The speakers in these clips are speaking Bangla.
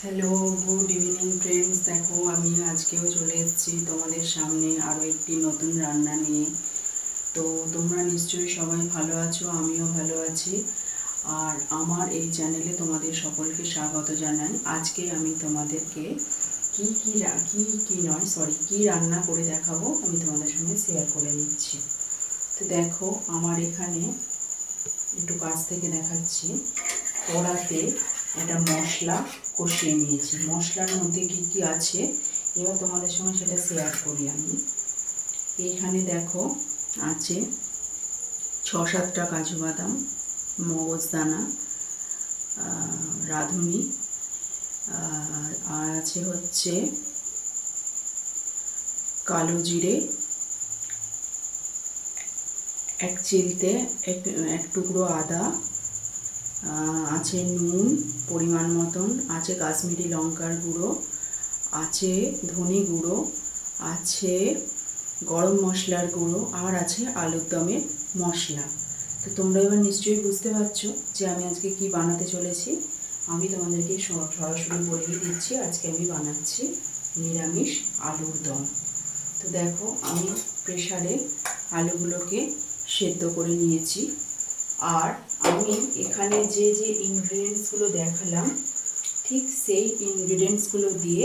Hello, good evening friends. দেখো আমি আজকেও চলে এসেছি তোমাদের সামনে আরও একটি নতুন রান্না নিয়ে। তো তোমরা নিশ্চয়ই সবাই ভালো আছো, আমিও ভালো আছি। আর আমার এই চ্যানেলে তোমাদের সকলকে স্বাগত জানাই। আজকে আমি তোমাদেরকে কি রান্না করে দেখাবো আমি তোমাদের সঙ্গে শেয়ার করে নিচ্ছি। তো দেখো আমার এখানে একটু কাছ থেকে দেখাচ্ছি। কড়াতে একটা মশলা কষিয়ে নিয়েছি। মশলার মধ্যে কি কি আছে এবার তোমাদের সঙ্গে সেটা শেয়ার করি আমি। এইখানে দেখো আছে 6-7টা কাজু বাদাম, মগজদানা, রাঁধুনি, আর আছে হচ্ছে কালো জিরে, এক চিলতে এক টুকরো আদা, আছে নুন পরিমাণ মতন, আছে কাশ্মীরি লঙ্কার গুঁড়ো, আছে ধনে গুঁড়ো, আছে গরম মশলার গুঁড়ো, আর আছে আলুর দমের মশলা। তো তোমরা এবার নিশ্চয়ই বুঝতে পারছো যে আমি আজকে কি বানাতে চলেছি। আমি তোমাদেরকে সরাসরি বলেই দিচ্ছি, আজকে আমি বানাচ্ছি নিরামিষ আলুর দম। তো দেখো আমি প্রেসারে আলুগুলোকে সেদ্ধ করে নিয়েছি। আর আমি এখানে যে যে ইনগ্রিডিয়েন্টসগুলো দেখালাম ঠিক সেই ইনগ্রিডিয়েন্টসগুলো দিয়ে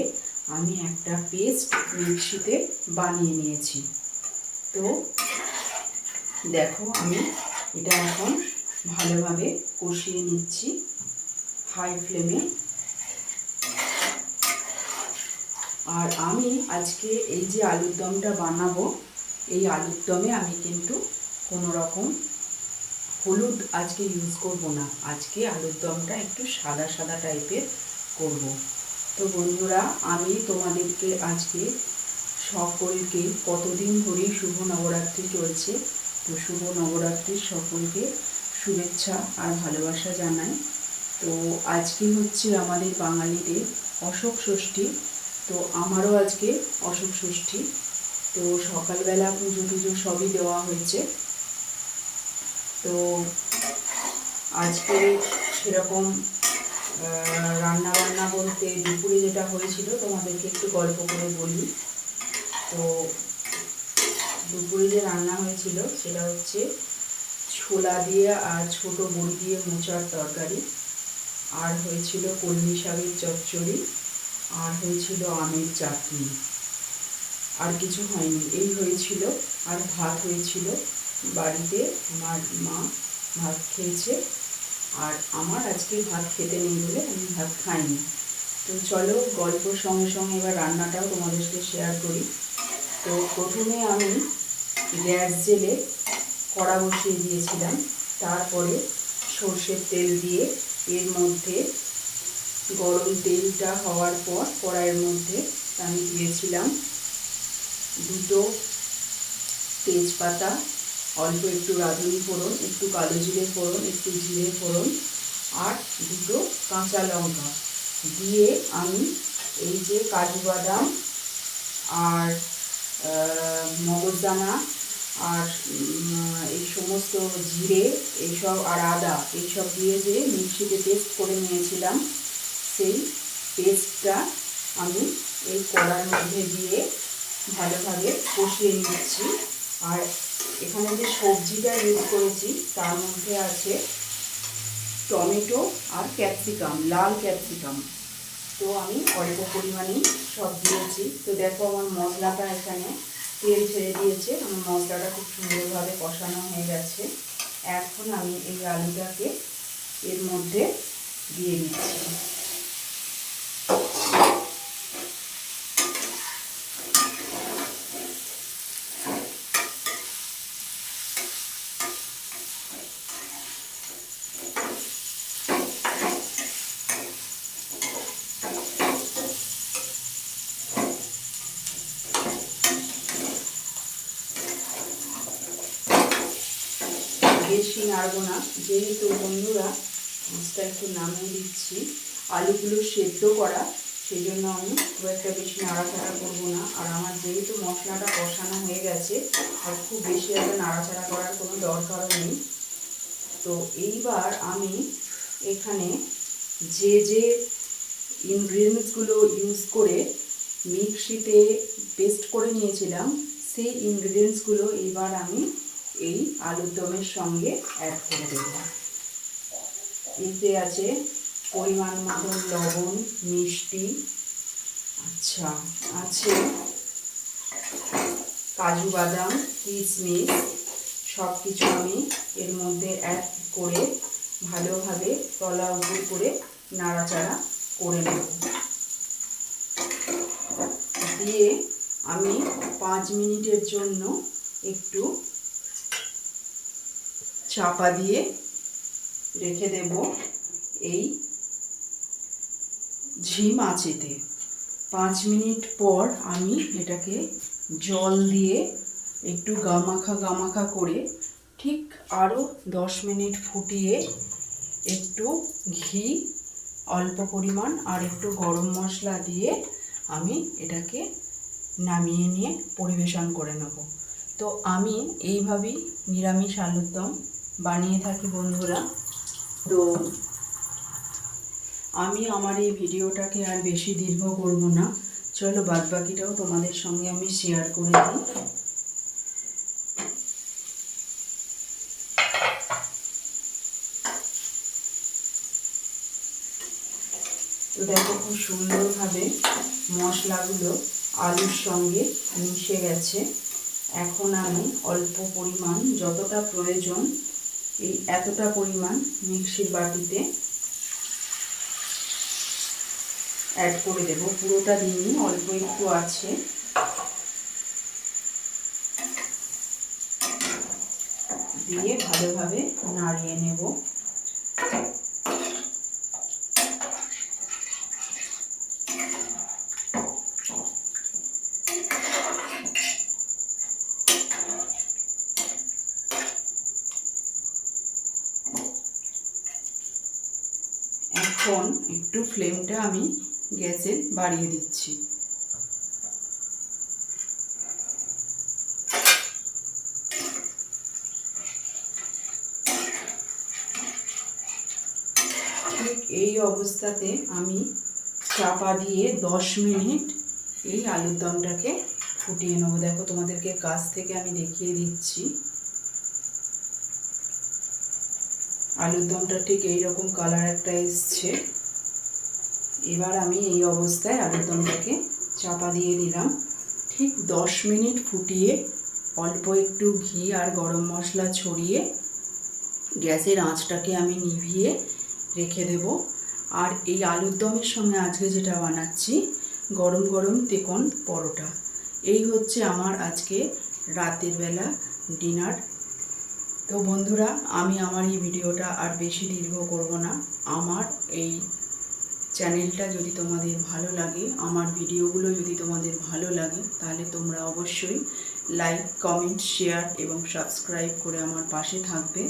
আমি একটা পেস্ট মিক্সিতে বানিয়ে নিয়েছি। তো দেখো আমি এটা এখন ভালোভাবে কষিয়ে নিচ্ছি হাই ফ্লেমে। আর আমি আজকে এই যে আলুর দমটা বানাবো, এই আলুর দমে আমি কিন্তু কোনো রকম হলুদ আজকে ইউজ করব না। আজকে আলুর দমটা একটু সাদা সাদা টাইপের করব। তো বন্ধুরা, আমি তোমাদেরকে আজকে সকলকে কতদিন ধরেই শুভ নবরাত্রি চলছে, তো শুভ নবরাত্রির সকলকে শুভেচ্ছা আর ভালোবাসা জানাই। তো আজকে হচ্ছে আমাদের বাঙালিদের অশোক ষষ্ঠী। তো আমারও আজকে অশোক ষষ্ঠী। তো সকালবেলা পুজো টুজো সবই দেওয়া হয়েছে। তো আজকে সেরকম রান্না বান্না বলতে দুপুরে যেটা হয়েছিল তোমাদেরকে একটু গল্প করে বলি। তো দুপুরে যে রান্না হয়েছিল সেটা হচ্ছে ছোলা দিয়ে আর ছোট বড়ি দিয়ে মোচার তরকারি, আর হয়েছিল কলমি শাকের চচ্চড়ি, আর হয়েছিল আমের চাটনি। আর কিছু হয়নি, এই হয়েছিল। আর ভাত হয়েছিল। বাড়িতে আমার মা ভাত খেয়েছে, আর আমার আজকে ভাত খেতে নেই বলে আমি ভাত খাইনি। তো চলো গল্পর সঙ্গে সঙ্গে এবার রান্নাটাও তোমাদের সাথে শেয়ার করি। তো প্রথমে আমি গ্যাস জেলে কড়া বসিয়ে দিয়েছিলাম। তারপরে সর্ষের তেল দিয়ে এর মধ্যে গরম তেলটা হওয়ার পর কড়াইয়ের মধ্যে আমি দিয়েছিলাম 2টো তেজপাতা, অল্প একটু রাঁধুনি ফোড়ন, একটু কালো জিরে ফোড়ন, একটু জিরে ফোড়ন, আর 2টো কাঁচা লঙ্কা দিয়ে আমি এই যে কাজু বাদাম আর মগজদানা আর এই সমস্ত জিরে এইসব আর আদা এইসব দিয়ে যে মিক্সিতে পেস্ট করে নিয়েছিলাম, সেই পেস্টটা আমি এই কড়ার মধ্যে দিয়ে ভালোভাবে কষিয়ে নিচ্ছি। আর এখানে যে সবজিটা ইউজ করেছি তার মধ্যে আছে টমেটো আর ক্যাপসিকাম, লাল ক্যাপসিকাম। তো আমি অল্প পরিমাণেই সব দিয়েছি। তো দেখো আমার মশলাটা এখানে তেল ছেড়ে দিয়েছে, আমার মশলাটা খুব সুন্দরভাবে কষানো হয়ে গেছে। এখন আমি এই আলুটাকে এর মধ্যে দিয়ে দিচ্ছি। বেশি নাড়বো না, যেহেতু বন্ধুরা মাছটা একটু নামিয়ে দিচ্ছি, আলুগুলো সেদ্ধ করা, সেই জন্য আমি খুব একটা বেশি নাড়াচাড়া করবো না। আর আমার যেহেতু মশলাটা কষানো হয়ে গেছে, আর খুব বেশি একটা নাড়াচাড়া করার কোনো দরকারও নেই। তো এইবার আমি এখানে যে যে ইনগ্রিডিয়েন্টসগুলো ইউজ করে মিক্সিতে পেস্ট করে নিয়েছিলাম, সেই ইনগ্রিডিয়েন্টসগুলো এবার আমি এই আলুর দমের সঙ্গে অ্যাড করে দেব। এতে আছে পরিমাণ মতন লবণ, মিষ্টি, আচ্ছা আছে কাজু বাদাম, কিশমিশ, সব কিছু আমি এর মধ্যে অ্যাড করে ভালোভাবে তলা উপর করে নাড়াচাড়া করে নেব। দিয়ে আমি 5 মিনিটের জন্য একটু চাপা দিয়ে রেখে দেব এই ঝিম আঁচেতে। 5 মিনিট পর আমি এটাকে জল দিয়ে একটু গামাখা করে ঠিক আরও 10 মিনিট ফুটিয়ে একটু ঘি অল্প পরিমাণ আর একটু গরম মশলা দিয়ে আমি এটাকে নামিয়ে নিয়ে পরিবেশন করে নেব। তো আমি এইভাবেই নিরামিষ আলুর দম বানিয়ে থাকি বন্ধুরা। তো আমি আমার এই ভিডিওটাকে আর বেশি দীর্ঘ করব না, চলো বাদবাকিটাও তোমাদের সঙ্গে আমি শেয়ার করে দিই। তো দেখো খুব সুন্দরভাবে মশলাগুলো আলুর সঙ্গে মিশে গেছে। এখন আমি অল্প পরিমাণ, যতটা প্রয়োজন এই এতটা পরিমাণ মিক্সির বাটিতে অ্যাড করে দেব। পুরোটা দিইনি, অল্প একটু আছে। দিয়ে ভালোভাবে নাড়িয়ে নেব। এখন একটু ফ্লেমটা আমি গ্যাসে বাড়িয়ে দিচ্ছি। ঠিক এই অবস্থাতে আমি চাপা দিয়ে 10 মিনিট এই আলুর দমটাকে ফুটিয়ে নেবো। দেখো তোমাদেরকে কাছ থেকে আমি দেখিয়ে দিচ্ছি। আলুর দমটা ঠিক এইরকম কালার একটা এসছে। এবার আমি এই অবস্থায় আলুর দমটাকে চাপা দিয়ে দিলাম। ঠিক 10 মিনিট ফুটিয়ে অল্প একটু ঘি আর গরম মশলা ছড়িয়ে গ্যাসের আঁচটাকে আমি নিভিয়ে রেখে দেব। আর এই আলুর দমের সঙ্গে আজকে যেটা বানাচ্ছি গরম গরম তেকন পরোটা। এই হচ্ছে আমার আজকে রাতের বেলা ডিনার। তো বন্ধুরা, আমি আমার এই ভিডিওটা আর বেশি দীর্ঘ করব না। আমার এই চ্যানেলটা যদি তোমাদের ভালো লাগে, আমার ভিডিওগুলো যদি তোমাদের ভালো লাগে, তাহলে তোমরা অবশ্যই লাইক, কমেন্ট, শেয়ার এবং সাবস্ক্রাইব করে আমার পাশে থাকবে।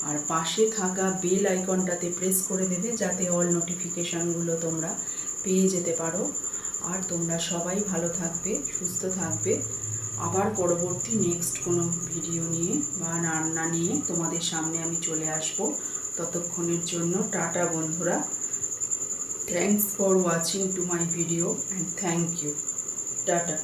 আর পাশে থাকা বেল আইকনটাতে প্রেস করে দেবে, যাতে অল নোটিফিকেশানগুলো তোমরা পেয়ে যেতে পারো। আর তোমরা সবাই ভালো থাকবে, সুস্থ থাকবে। আবার পরবর্তী নেক্সট কোনো ভিডিও নিয়ে বা রান্না নিয়ে তোমাদের সামনে আমি চলে আসব। ততক্ষণের জন্য টাটা বন্ধুরা। Thanks for watching to my video and thank you. Tata.